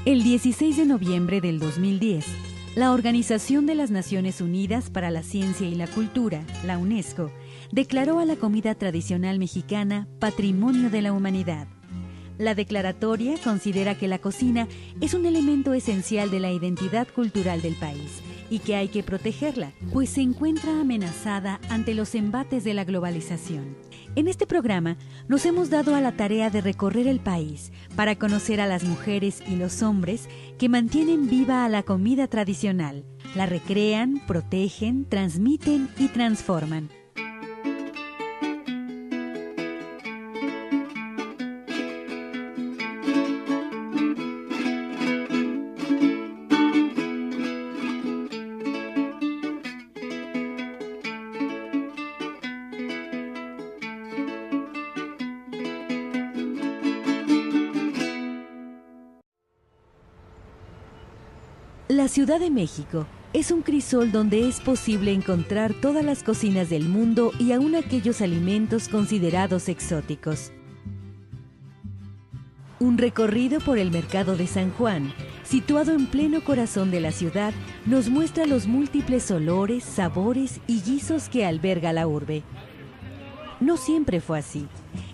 El 16 de noviembre del 2010, la Organización de las Naciones Unidas para la Ciencia y la Cultura, la UNESCO, declaró a la comida tradicional mexicana Patrimonio de la Humanidad. La declaratoria considera que la cocina es un elemento esencial de la identidad cultural del país y que hay que protegerla, pues se encuentra amenazada ante los embates de la globalización. En este programa nos hemos dado a la tarea de recorrer el país para conocer a las mujeres y los hombres que mantienen viva a la comida tradicional, la recrean, protegen, transmiten y transforman. La Ciudad de México es un crisol donde es posible encontrar todas las cocinas del mundo y aún aquellos alimentos considerados exóticos. Un recorrido por el mercado de San Juan, situado en pleno corazón de la ciudad, nos muestra los múltiples olores, sabores y guisos que alberga la urbe. No siempre fue así.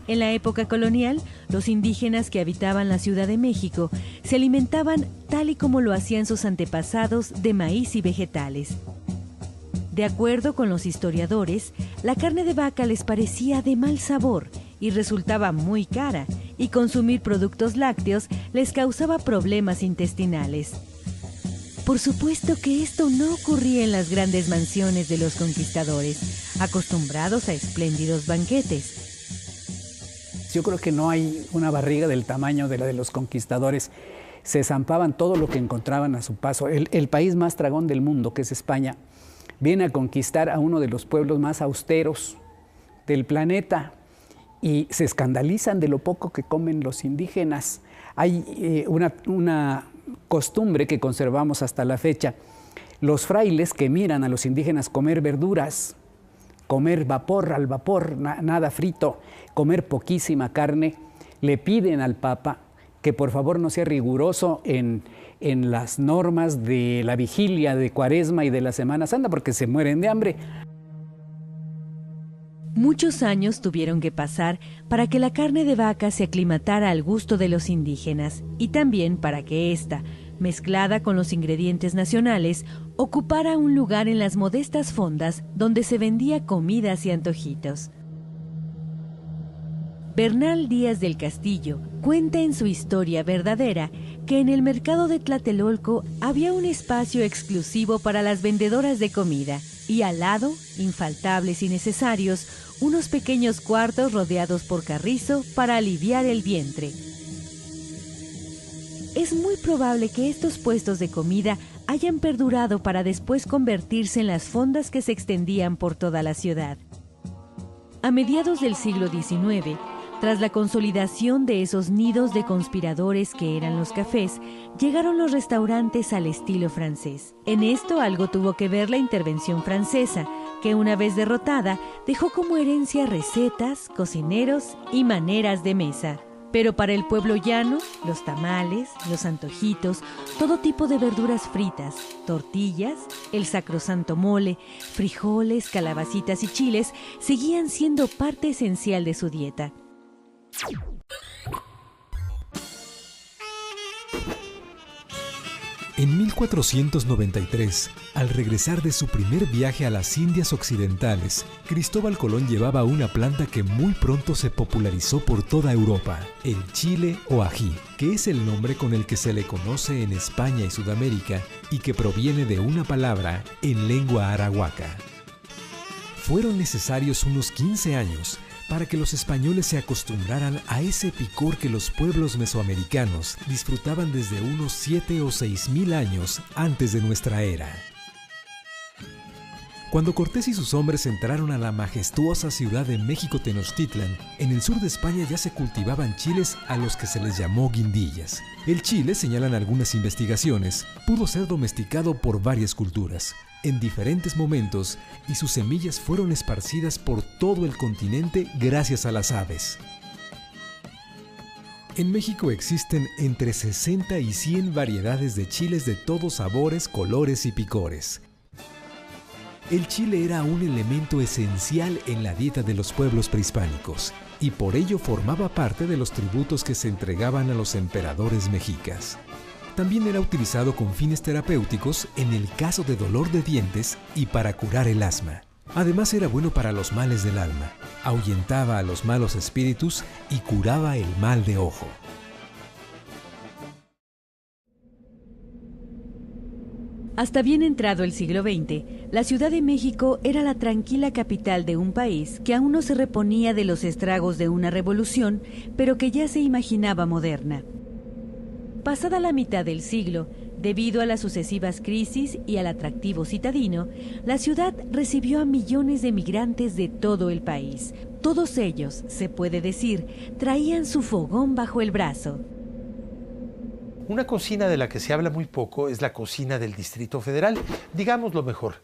En la época colonial, los indígenas que habitaban la Ciudad de México se alimentaban, tal y como lo hacían sus antepasados, de maíz y vegetales. De acuerdo con los historiadores, la carne de vaca les parecía de mal sabor y resultaba muy cara, y consumir productos lácteos les causaba problemas intestinales. Por supuesto que esto no ocurría en las grandes mansiones de los conquistadores, acostumbrados a espléndidos banquetes. Yo creo que no hay una barriga del tamaño de la de los conquistadores. Se zampaban todo lo que encontraban a su paso. El país más tragón del mundo, que es España, viene a conquistar a uno de los pueblos más austeros del planeta y se escandalizan de lo poco que comen los indígenas. Hay una costumbre que conservamos hasta la fecha. Los frailes que miran a los indígenas comer verduras, comer vapor al vapor, nada frito, comer poquísima carne, le piden al Papa que por favor no sea riguroso en las normas de la vigilia de Cuaresma y de la Semana Santa porque se mueren de hambre. Muchos años tuvieron que pasar para que la carne de vaca se aclimatara al gusto de los indígenas y también para que ésta, mezclada con los ingredientes nacionales, ocupara un lugar en las modestas fondas donde se vendía comidas y antojitos. Bernal Díaz del Castillo cuenta en su historia verdadera que en el mercado de Tlatelolco había un espacio exclusivo para las vendedoras de comida y al lado, infaltables y necesarios, unos pequeños cuartos rodeados por carrizo para aliviar el vientre. Es muy probable que estos puestos de comida hayan perdurado para después convertirse en las fondas que se extendían por toda la ciudad. A mediados del siglo XIX, tras la consolidación de esos nidos de conspiradores que eran los cafés, llegaron los restaurantes al estilo francés. En esto algo tuvo que ver la intervención francesa, que una vez derrotada, dejó como herencia recetas, cocineros y maneras de mesa. Pero para el pueblo llano, los tamales, los antojitos, todo tipo de verduras fritas, tortillas, el sacrosanto mole, frijoles, calabacitas y chiles seguían siendo parte esencial de su dieta. En 1493, al regresar de su primer viaje a las Indias Occidentales, Cristóbal Colón llevaba una planta que muy pronto se popularizó por toda Europa, el chile o ají, que es el nombre con el que se le conoce en España y Sudamérica y que proviene de una palabra en lengua arahuaca. Fueron necesarios unos 15 años para que los españoles se acostumbraran a ese picor que los pueblos mesoamericanos disfrutaban desde unos 7 o 6,000 años antes de nuestra era. Cuando Cortés y sus hombres entraron a la majestuosa ciudad de México Tenochtitlan, en el sur de España ya se cultivaban chiles a los que se les llamó guindillas. El chile, señalan algunas investigaciones, pudo ser domesticado por varias culturas, en diferentes momentos, y sus semillas fueron esparcidas por todo el continente gracias a las aves. En México existen entre 60 y 100 variedades de chiles de todos sabores, colores y picores. El chile era un elemento esencial en la dieta de los pueblos prehispánicos y por ello formaba parte de los tributos que se entregaban a los emperadores mexicas. También era utilizado con fines terapéuticos en el caso de dolor de dientes y para curar el asma. Además era bueno para los males del alma, ahuyentaba a los malos espíritus y curaba el mal de ojo. Hasta bien entrado el siglo XX, la Ciudad de México era la tranquila capital de un país que aún no se reponía de los estragos de una revolución, pero que ya se imaginaba moderna. Pasada la mitad del siglo, debido a las sucesivas crisis y al atractivo citadino, la ciudad recibió a millones de migrantes de todo el país. Todos ellos, se puede decir, traían su fogón bajo el brazo. Una cocina de la que se habla muy poco es la cocina del Distrito Federal, digámoslo mejor,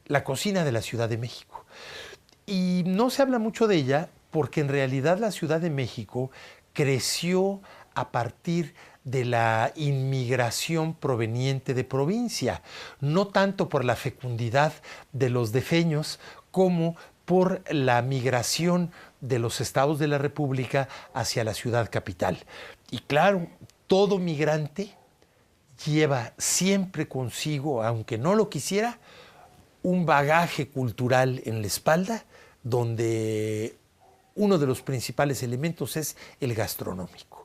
la cocina de la Ciudad de México. Y no se habla mucho de ella porque en realidad la Ciudad de México creció a partir de la inmigración proveniente de provincia, no tanto por la fecundidad de los defeños como por la migración de los estados de la República hacia la ciudad capital. Y claro, todo migrante lleva siempre consigo, aunque no lo quisiera, un bagaje cultural en la espalda, donde uno de los principales elementos es el gastronómico.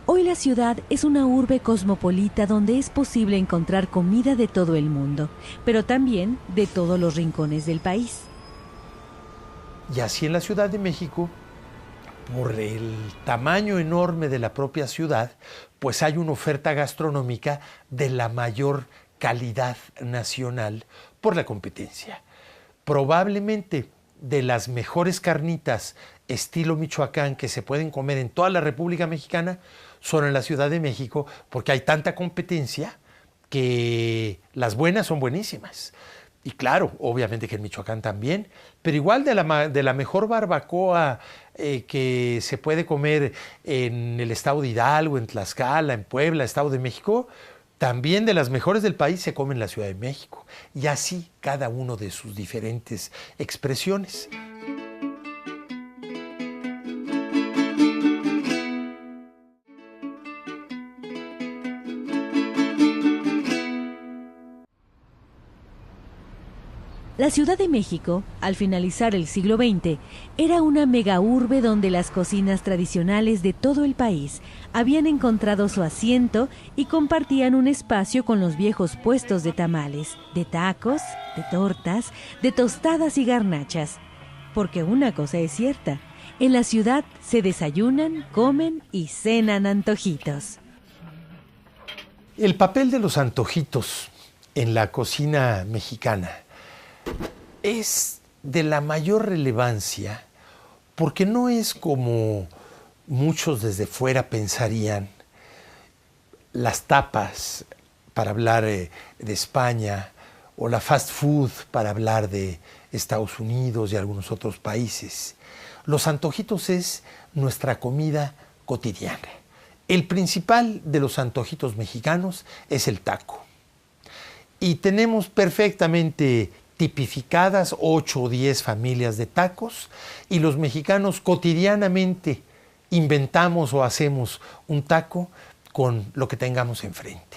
Hoy la ciudad es una urbe cosmopolita donde es posible encontrar comida de todo el mundo, pero también de todos los rincones del país. Y así en la Ciudad de México, por el tamaño enorme de la propia ciudad, pues hay una oferta gastronómica de la mayor calidad nacional por la competencia. Probablemente de las mejores carnitas estilo Michoacán que se pueden comer en toda la República Mexicana son en la Ciudad de México, porque hay tanta competencia que las buenas son buenísimas. Y claro, obviamente que en Michoacán también, pero igual de la mejor barbacoa que se puede comer en el estado de Hidalgo, en Tlaxcala, en Puebla, Estado de México, también de las mejores del país se come en la Ciudad de México. Y así cada uno de sus diferentes expresiones. La Ciudad de México, al finalizar el siglo XX, era una megaurbe donde las cocinas tradicionales de todo el país habían encontrado su asiento y compartían un espacio con los viejos puestos de tamales, de tacos, de tortas, de tostadas y garnachas. Porque una cosa es cierta, en la ciudad se desayunan, comen y cenan antojitos. El papel de los antojitos en la cocina mexicana es de la mayor relevancia porque no es como muchos desde fuera pensarían, las tapas para hablar de España o la fast food para hablar de Estados Unidos y algunos otros países. Los antojitos es nuestra comida cotidiana. El principal de los antojitos mexicanos es el taco. Y tenemos perfectamente tipificadas 8 o 10 familias de tacos y los mexicanos cotidianamente inventamos o hacemos un taco con lo que tengamos enfrente.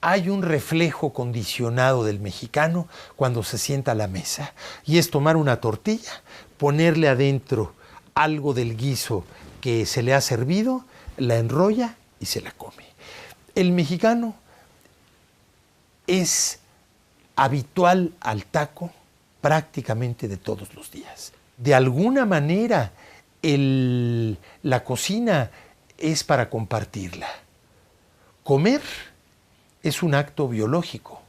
Hay un reflejo condicionado del mexicano cuando se sienta a la mesa y es tomar una tortilla, ponerle adentro algo del guiso que se le ha servido, la enrolla y se la come. El mexicano es habitual al taco prácticamente de todos los días. De alguna manera, la cocina es para compartirla. Comer es un acto biológico.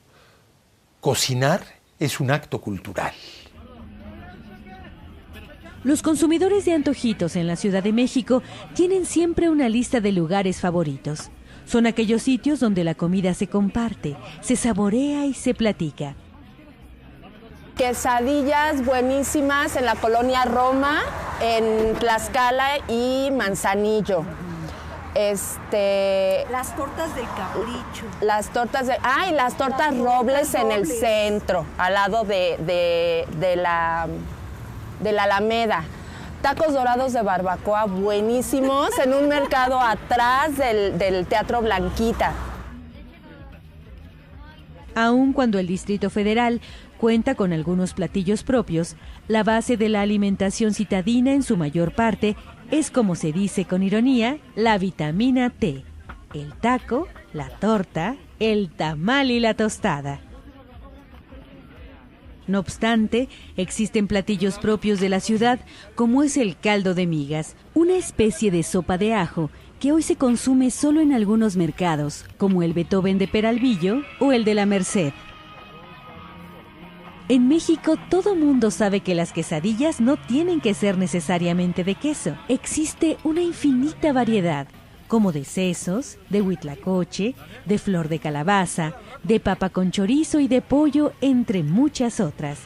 Cocinar es un acto cultural. Los consumidores de antojitos en la Ciudad de México tienen siempre una lista de lugares favoritos. Son aquellos sitios donde la comida se comparte, se saborea y se platica. Quesadillas buenísimas en la colonia Roma, en Tlaxcala y Manzanillo. Las tortas del Capricho. Las tortas y las tortas Robles en el centro, al lado de la Alameda. Tacos dorados de barbacoa buenísimos en un mercado atrás del Teatro Blanquita. Aun cuando el Distrito Federal cuenta con algunos platillos propios, la base de la alimentación citadina en su mayor parte es, como se dice con ironía, la vitamina T, el taco, la torta, el tamal y la tostada. No obstante, existen platillos propios de la ciudad, como es el caldo de migas, una especie de sopa de ajo que hoy se consume solo en algunos mercados, como el Beethoven de Peralvillo o el de la Merced. En México todo mundo sabe que las quesadillas no tienen que ser necesariamente de queso. Existe una infinita variedad, como de sesos, de huitlacoche, de flor de calabaza, de papa con chorizo y de pollo, entre muchas otras.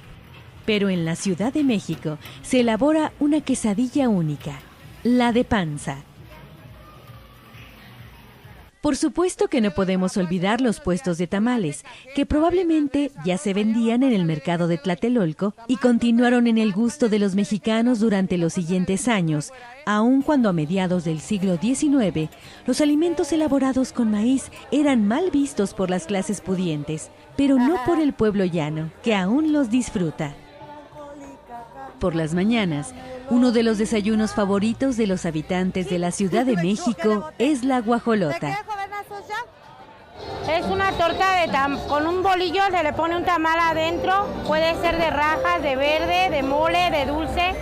Pero en la Ciudad de México se elabora una quesadilla única, la de panza. Por supuesto que no podemos olvidar los puestos de tamales, que probablemente ya se vendían en el mercado de Tlatelolco y continuaron en el gusto de los mexicanos durante los siguientes años, aun cuando a mediados del siglo XIX los alimentos elaborados con maíz eran mal vistos por las clases pudientes, pero no por el pueblo llano, que aún los disfruta. Por las mañanas, uno de los desayunos favoritos de los habitantes de la Ciudad de México es la guajolota. Es una torta con un bolillo, se le pone un tamal adentro, puede ser de rajas, de verde, de mole, de dulce.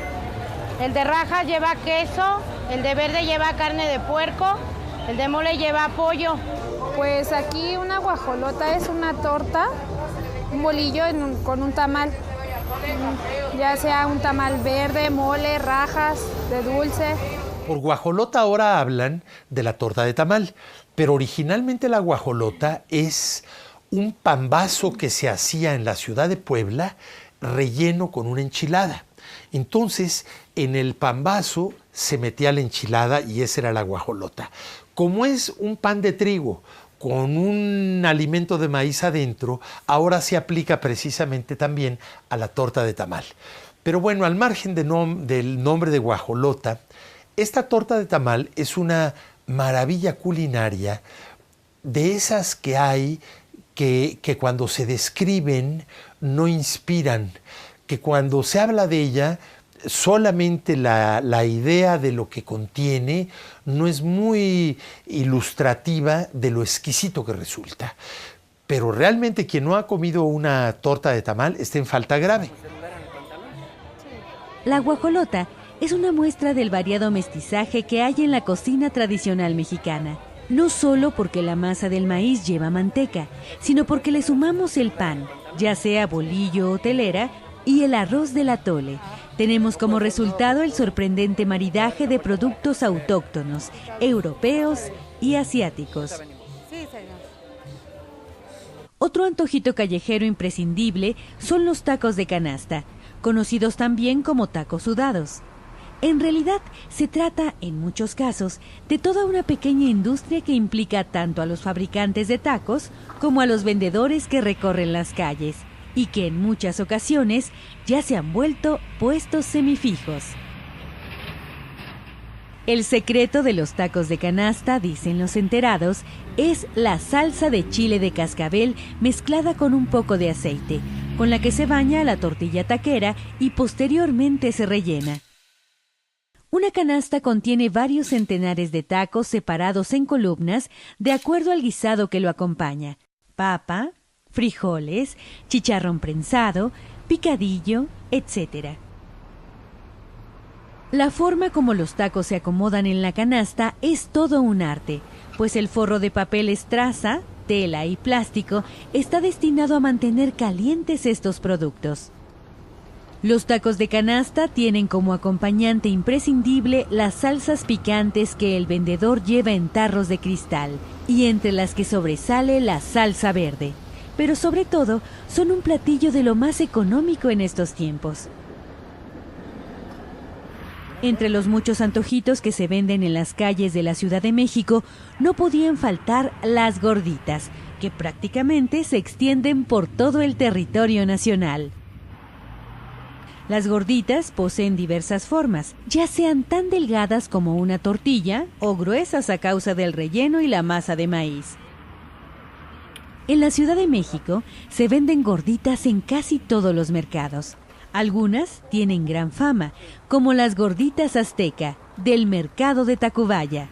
El de rajas lleva queso, el de verde lleva carne de puerco, el de mole lleva pollo. Pues aquí una guajolota es una torta, un bolillo con un tamal. Ya sea un tamal verde, mole, rajas, de dulce. Por guajolota ahora hablan de la torta de tamal, pero originalmente la guajolota es un pambazo que se hacía en la ciudad de Puebla relleno con una enchilada. Entonces, en el pambazo se metía la enchilada y esa era la guajolota. Como es un pan de trigo con un alimento de maíz adentro, ahora se aplica precisamente también a la torta de tamal. Pero bueno, al margen del nombre de guajolota, esta torta de tamal es una maravilla culinaria de esas que hay que cuando se describen no inspiran, que cuando se habla de ella solamente la idea de lo que contiene no es muy ilustrativa de lo exquisito que resulta. Pero realmente quien no ha comido una torta de tamal está en falta grave. La guajolota es una muestra del variado mestizaje que hay en la cocina tradicional mexicana. No solo porque la masa del maíz lleva manteca, sino porque le sumamos el pan, ya sea bolillo o telera, y el arroz del atole. Tenemos como resultado el sorprendente maridaje de productos autóctonos, europeos y asiáticos. Otro antojito callejero imprescindible son los tacos de canasta, conocidos también como tacos sudados. En realidad, se trata, en muchos casos, de toda una pequeña industria que implica tanto a los fabricantes de tacos como a los vendedores que recorren las calles, y que en muchas ocasiones ya se han vuelto puestos semifijos. El secreto de los tacos de canasta, dicen los enterados, es la salsa de chile de cascabel mezclada con un poco de aceite, con la que se baña la tortilla taquera y posteriormente se rellena. Una canasta contiene varios centenares de tacos separados en columnas de acuerdo al guisado que lo acompaña: papa, frijoles, chicharrón prensado, picadillo, etc. La forma como los tacos se acomodan en la canasta es todo un arte, pues el forro de papel estraza, tela y plástico está destinado a mantener calientes estos productos. Los tacos de canasta tienen como acompañante imprescindible las salsas picantes que el vendedor lleva en tarros de cristal, y entre las que sobresale la salsa verde, pero sobre todo son un platillo de lo más económico en estos tiempos. Entre los muchos antojitos que se venden en las calles de la Ciudad de México, no podían faltar las gorditas, que prácticamente se extienden por todo el territorio nacional. Las gorditas poseen diversas formas, ya sean tan delgadas como una tortilla o gruesas a causa del relleno y la masa de maíz. En la Ciudad de México se venden gorditas en casi todos los mercados. Algunas tienen gran fama, como las gorditas azteca del mercado de Tacubaya.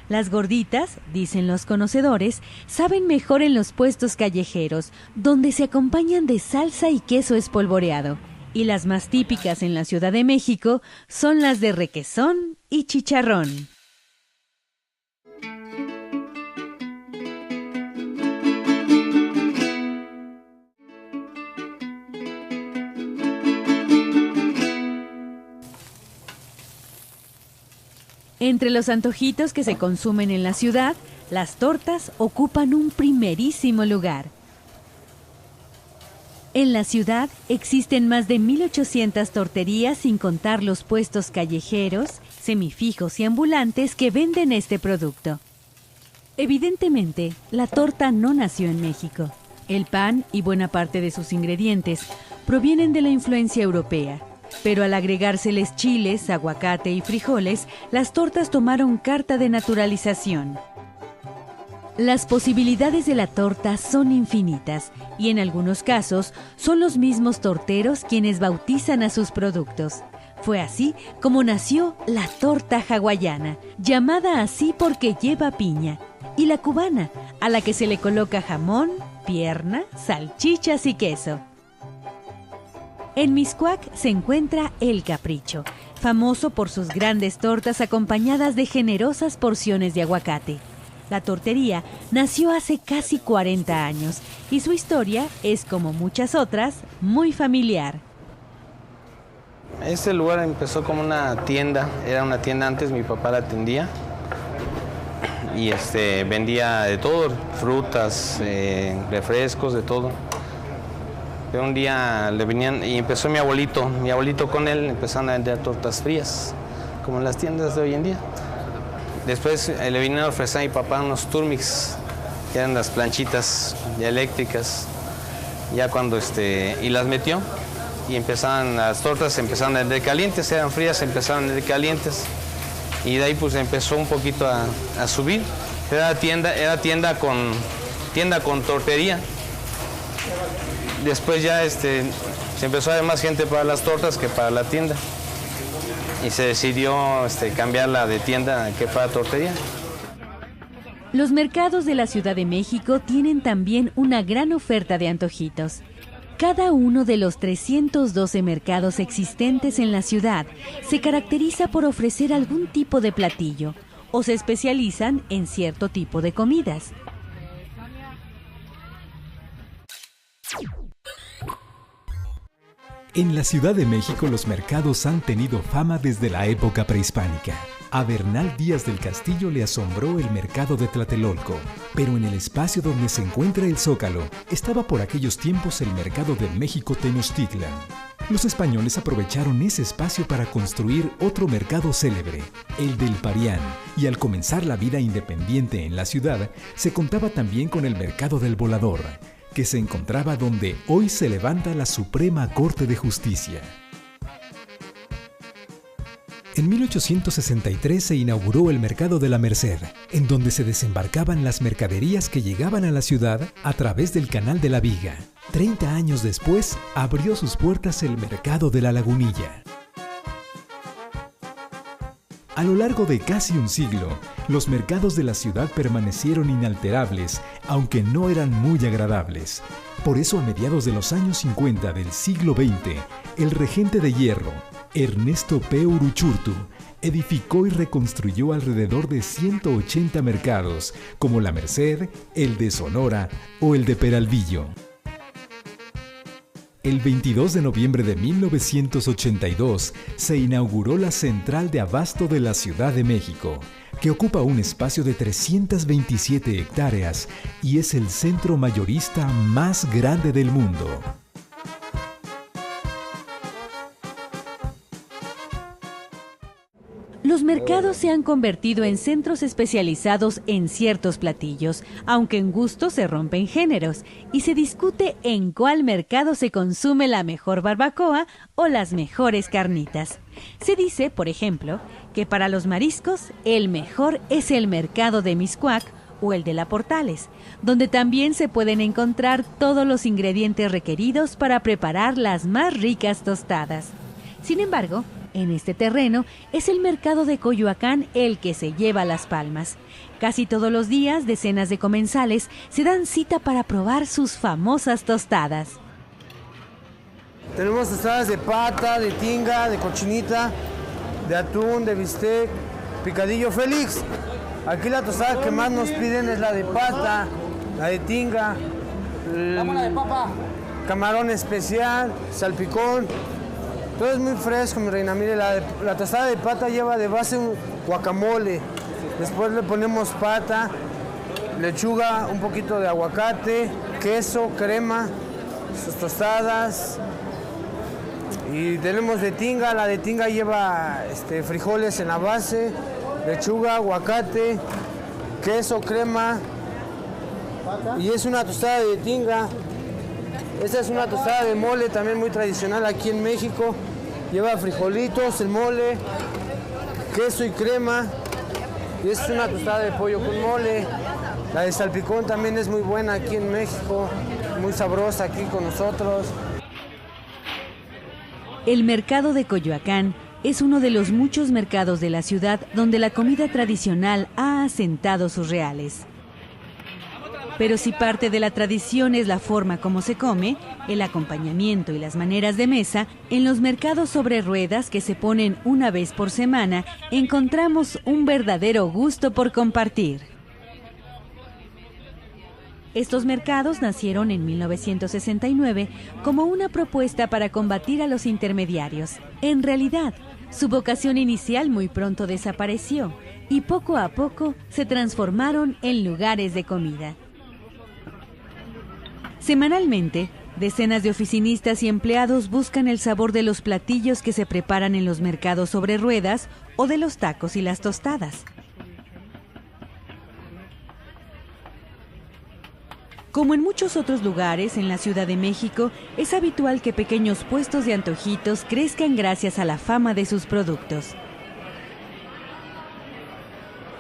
Las gorditas, dicen los conocedores, saben mejor en los puestos callejeros, donde se acompañan de salsa y queso espolvoreado. Y las más típicas en la Ciudad de México son las de requesón y chicharrón. Entre los antojitos que se consumen en la ciudad, las tortas ocupan un primerísimo lugar. En la ciudad existen más de 1,800 torterías sin contar los puestos callejeros, semifijos y ambulantes que venden este producto. Evidentemente, la torta no nació en México. El pan y buena parte de sus ingredientes provienen de la influencia europea. Pero al agregárseles chiles, aguacate y frijoles, las tortas tomaron carta de naturalización. Las posibilidades de la torta son infinitas y en algunos casos son los mismos torteros quienes bautizan a sus productos. Fue así como nació la torta hawaiana, llamada así porque lleva piña, y la cubana, a la que se le coloca jamón, pierna, salchichas y queso. En Mixcoac se encuentra El Capricho, famoso por sus grandes tortas acompañadas de generosas porciones de aguacate. La tortería nació hace casi 40 años y su historia es, como muchas otras, muy familiar. Este lugar empezó como una tienda, era una tienda antes, mi papá la atendía y vendía de todo, frutas, refrescos, de todo. Pero un día le venían y empezó mi abuelito con él, empezaron a vender tortas frías, como en las tiendas de hoy en día. Después le vinieron a ofrecer a mi papá unos Turmix, que eran las planchitas eléctricas, ya cuando y las metió y las tortas empezaron a vender calientes, eran frías, empezaron a vender calientes y de ahí pues empezó un poquito a subir. Era tienda con tortería. Después ya se empezó a ver más gente para las tortas que para la tienda y se decidió cambiarla de tienda que para tortería. Los mercados de la Ciudad de México tienen también una gran oferta de antojitos. Cada uno de los 312 mercados existentes en la ciudad se caracteriza por ofrecer algún tipo de platillo o se especializan en cierto tipo de comidas. En la Ciudad de México los mercados han tenido fama desde la época prehispánica. A Bernal Díaz del Castillo le asombró el mercado de Tlatelolco, pero en el espacio donde se encuentra el Zócalo estaba por aquellos tiempos el mercado de México Tenochtitlan. Los españoles aprovecharon ese espacio para construir otro mercado célebre, el del Parián, y al comenzar la vida independiente en la ciudad, se contaba también con el mercado del Volador, que se encontraba donde hoy se levanta la Suprema Corte de Justicia. En 1863 se inauguró el Mercado de la Merced, en donde se desembarcaban las mercaderías que llegaban a la ciudad a través del Canal de la Viga. 30 años después, abrió sus puertas el Mercado de la Lagunilla. A lo largo de casi un siglo, los mercados de la ciudad permanecieron inalterables, aunque no eran muy agradables. Por eso, a mediados de los años 50 del siglo XX, el regente de hierro, Ernesto P. Uruchurtu, edificó y reconstruyó alrededor de 180 mercados, como la Merced, el de Sonora o el de Peralvillo. El 22 de noviembre de 1982 se inauguró la Central de Abasto de la Ciudad de México, que ocupa un espacio de 327 hectáreas y es el centro mayorista más grande del mundo. Los mercados se han convertido en centros especializados en ciertos platillos, aunque en gusto se rompen géneros y se discute en cuál mercado se consume la mejor barbacoa o las mejores carnitas. Se dice, por ejemplo, que para los mariscos el mejor es el mercado de Mixcoac o el de La Portales, donde también se pueden encontrar todos los ingredientes requeridos para preparar las más ricas tostadas. Sin embargo, en este terreno es el mercado de Coyoacán el que se lleva las palmas. Casi todos los días, decenas de comensales se dan cita para probar sus famosas tostadas. Tenemos tostadas de pata, de tinga, de cochinita, de atún, de bistec, picadillo Félix. Aquí la tostada que más nos piden es la de pata, la de tinga, la de papa, camarón especial, salpicón. Todo es muy fresco, mi reina. Mire, la tostada de pata lleva de base un guacamole. Después le ponemos pata, lechuga, un poquito de aguacate, queso, crema, sus tostadas. Y tenemos de tinga. La de tinga lleva frijoles en la base, lechuga, aguacate, queso, crema. Y es una tostada de tinga. Esta es una tostada de mole, también muy tradicional aquí en México. Lleva frijolitos, el mole, queso y crema. Y es una tostada de pollo con mole. La de salpicón también es muy buena aquí en México, muy sabrosa aquí con nosotros. El mercado de Coyoacán es uno de los muchos mercados de la ciudad donde la comida tradicional ha asentado sus reales. Pero si parte de la tradición es la forma como se come, el acompañamiento y las maneras de mesa, en los mercados sobre ruedas que se ponen una vez por semana, encontramos un verdadero gusto por compartir. Estos mercados nacieron en 1969 como una propuesta para combatir a los intermediarios. En realidad, su vocación inicial muy pronto desapareció y poco a poco se transformaron en lugares de comida. Semanalmente, decenas de oficinistas y empleados buscan el sabor de los platillos que se preparan en los mercados sobre ruedas o de los tacos y las tostadas. Como en muchos otros lugares en la Ciudad de México, es habitual que pequeños puestos de antojitos crezcan gracias a la fama de sus productos.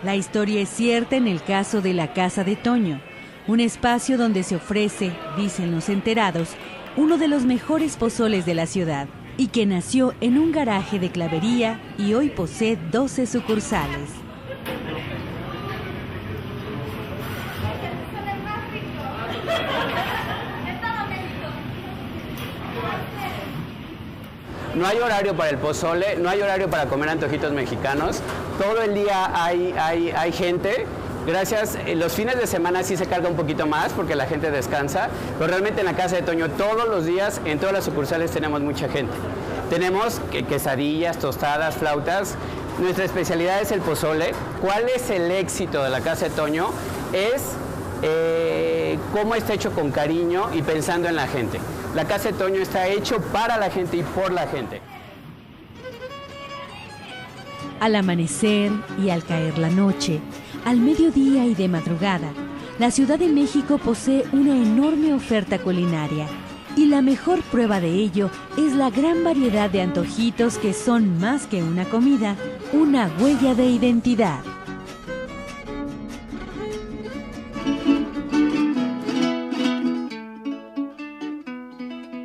La historia es cierta en el caso de la Casa de Toño, un espacio donde se ofrece, dicen los enterados, uno de los mejores pozoles de la ciudad y que nació en un garaje de Clavería y hoy posee 12 sucursales. No hay horario para el pozole, no hay horario para comer antojitos mexicanos. Todo el día hay gente. Gracias, los fines de semana sí se carga un poquito más porque la gente descansa, pero realmente en la Casa de Toño todos los días, en todas las sucursales tenemos mucha gente. Tenemos quesadillas, tostadas, flautas. Nuestra especialidad es el pozole. ¿Cuál es el éxito de la Casa de Toño? Es cómo está hecho con cariño y pensando en la gente. La Casa de Toño está hecho para la gente y por la gente. Al amanecer y al caer la noche, al mediodía y de madrugada, la Ciudad de México posee una enorme oferta culinaria y la mejor prueba de ello es la gran variedad de antojitos que son más que una comida, una huella de identidad.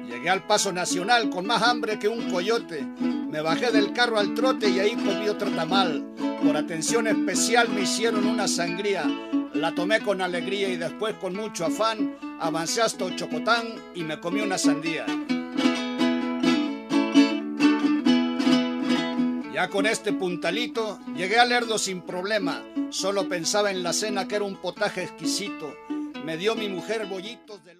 Llegué al Paso Nacional con más hambre que un coyote. Me bajé del carro al trote y ahí comí otro tamal. Por atención especial me hicieron una sangría. La tomé con alegría y después con mucho afán avancé hasta Ochocotán y me comí una sandía. Ya con este puntalito llegué al Lerdo sin problema. Solo pensaba en la cena que era un potaje exquisito. Me dio mi mujer bollitos de